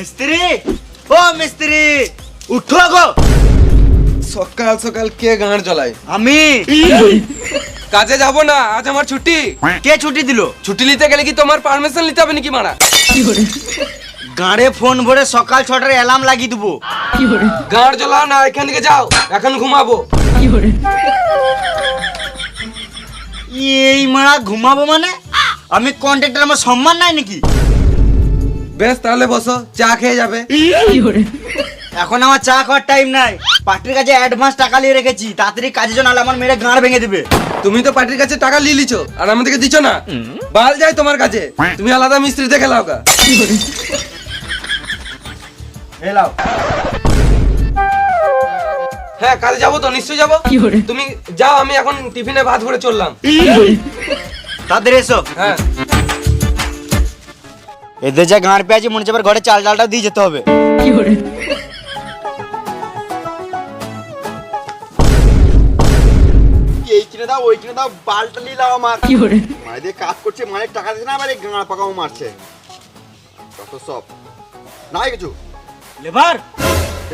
মিস্ত্রি, ও মিস্ত্রি উঠো গো। সকাল সকাল কে গাঁড় জ্বলায়? আমি। কাজে যাব না, আজ আমার ছুটি। কে ছুটি দিল? ছুটি নিতে গেলে কি তোমার পারমিশন নিতে হবে নাকি মারা? গাড়ে ফোন ভরে সকাল 6টার অ্যালার্ম লাগিয়ে দেবো। গাঁড় জ্বলাও না, এখান থেকে যাও, এখন ঘুমাবো। এই মারা ঘুমাবো মানে? আমি কন্ট্রাক্টর, আমার সম্মান নাই নাকি? বেশ তাহলে বসো, চা খেয়ে যাবে। এখন আমার চা খাওয়ার টাইম নাই। পার্টির কাছে অ্যাডভান্স টাকা নিয়ে রেখেছি, তাড়াতাড়ি কাজের জন্য আমার মেরে গাঁড় ভেঙে দিবে। তুমি তো পার্টির কাছে টাকা নিয়ে লিছো আর আমাদেরকে দিছো না। বাল যায় তোমার কাছে, তুমি আলাদা মিস্ত্রি দেখে লাও গা। এলাও। হ্যাঁ, কাজে যাবো তো, নিশ্চয়ই যাবো। তুমি যাও, আমি এখন টিফিনে ভাত ভরে চললাম। তাড়াতাড়ি এসো। হ্যাঁ। এদের যা গাঁড় পেয়েছি, মনে হচ্ছে আবার ঘরে চাল ডালটা দিয়ে যেতে হবে। এই কিনে দাও, ওই কিনে দাও, বালটা নিলাম আমার। মানে দিয়ে কাজ করছে, মানে টাকা দিচ্ছে না, আবার এই গাঁড় পাকাও মারছে। কত সব নাই কিছু। লেবার,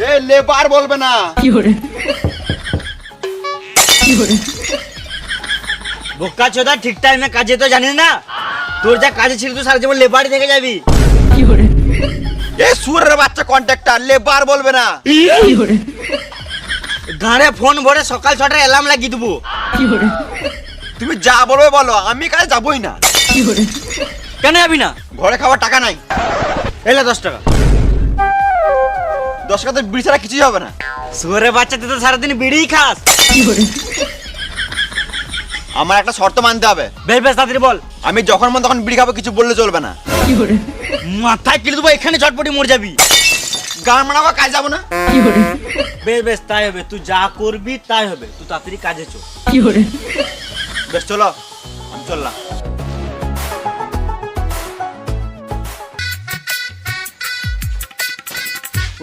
এ লেবার বলবে না। বোকা চোদা, ঠিক টাইমে কাজে তো জানিস না। তোর যা কাজে ছিল তো সারা জীবন লেবারই দেখে যাবি। এ সুরের বাচ্চা কন্ট্রাক্টর, লেবার বলবে না। গাঁড়ে ফোন ভরে সকাল 6টার অ্যালার্ম লাগিয়ে দেবো। তুমি যা বলবে বলো, আমি কাজে যাবই না। কেন যাবি না? ঘরে খাওয়ার টাকা নাই। এলে 10 টাকা। 10 টাকা তো বিড়ি ছাড়া কিছুই হবে না। শুয়োরের বাচ্চা, তুই তো সারাদিন বিড়িই খাস। আমার একটা শর্ত মানতে হবে। বেশ বেশ, তাড়াতাড়ি বল। আমি যখন মন তখন বিড়ি খাবো, কিছু বললে চলবে না। মাথায় কিনে দেবো, এখানে চটপটি মরে যাবি। গান মানাবো, কাজ যাবো না। বেশ বেশ, তাই হবে। তুই যা করবি তাই হবে। তুই তাড়াতাড়ি কাজে চল। বেশ চলো, আমি চললাম।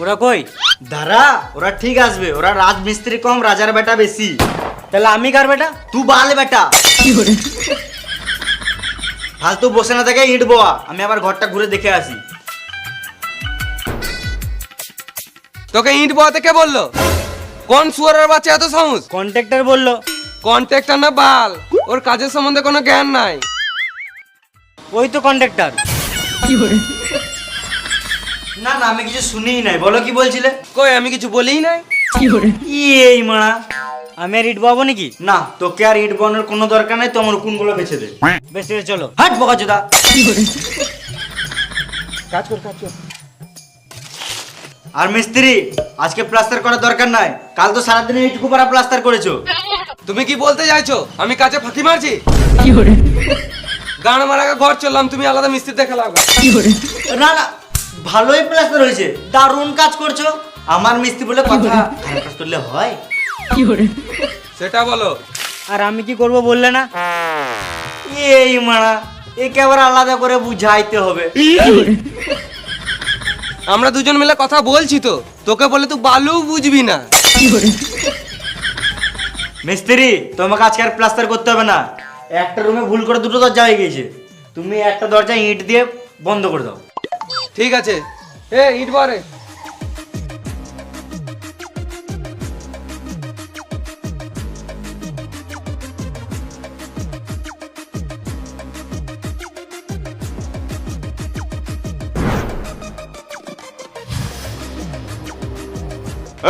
ওরা কই? দাঁড়া, ওরা ঠিক আসবে। ওরা রাজমিস্ত্রি কম, রাজার বেটা বেশি। তাহলে আমি কার বেটা? তুই বাল বেটা। ফালতু বসে না থেকে ইট বোয়া। আমি আবার ঘরটা ঘুরে দেখে আসি। তোকে ইট বয়াতে কে বললো? কোন সুয়ারের বাচ্চা এত সাহস? কন্ট্রাক্টর বললো। কন্ট্রাক্টর না বাল, ওর কাজের সম্বন্ধে কোনো জ্ঞান নাই। ওই তো কন্ট্রাক্টর। না না, আমি কিছু শুনিই নাই। বলো কি বলছিলে? কই, আমি কিছু বলিই নাই। এই মারা, আমি আর ইট বাবো নাকি? না, তোকে আর ইট বানোর কোনো দরকার নাই। তোমার উকুনগুলো বেছে দে। বেশ ঠিক আছে, চলো। হাট বোকা চোদা। কাজ কর, কাজ কর। আর মিস্ত্রি, আজকে প্লাস্টার করার দরকার নাই। কাল তো সারাদিন ইট কুপারা প্লাস্টার করেছো। তুমি কি বলতে চাইছো আমি কাজে ফাঁকি মারছি? গান মারা ঘর চললাম, তুমি আলাদা মিস্ত্রি দেখে লাও গা। না না, ভালোই প্লাস্টার হয়েছে। দারুণ কাজ করছো। আমার মিস্ত্রি বলে কথা, খারাপ কাজ করলে হয়? সেটা বলো। আর আমি কি করব বললে না? এই মারা, একে আবার আলাদা করে বুঝাইতে হবে। আমরা দুজন মিলে কথা বলছি তো, তোকে বলে তুই বালু বুঝবি না। মিস্ত্রি, তোমাকে আজকে আর প্লাস্টার করতে হবে না। একটা রুমে ভুল করে দুটো দরজা হয়ে গেছে। তুমি একটা দরজা ইট দিয়ে বন্ধ করে দাও। ঠিক আছে। এ ইট বারে।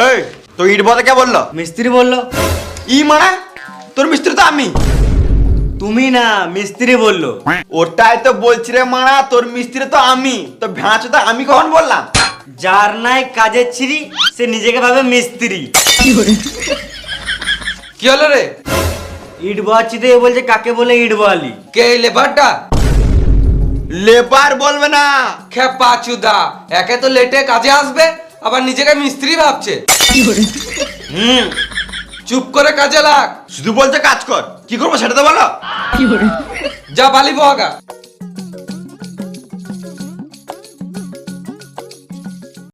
এই তো ইট বলতে কে বললো? মিস্ত্রি বললো। ই মানে তোর মিস্ত্রি তো আমি। তুমি না, মিস্ত্রি বললো। ওটাই তো বলছি রে মানা, তোর মিস্ত্রি তো আমি। তো ভ্যাঁচো তো আমি কখন বললাম? যার নাই কাজের ছিরি, সে নিজেকে ভাবে মিস্ত্রি। কি হলো রে? ইট বাচ্ছি তো, এ বলছে কাকে বলে ইট বালি। কে এই লেবারটা? লেবার বলবে না। খেপা চুদা, একে তো লেটে কাজে আসবে, আবার নিজেকে মিস্ত্রি ভাবছে। চুপ করে কাজে লাগ। শুধু বলছে কাজ কর, কি করবো সেটা তো বলো। যা বালি বহাগা।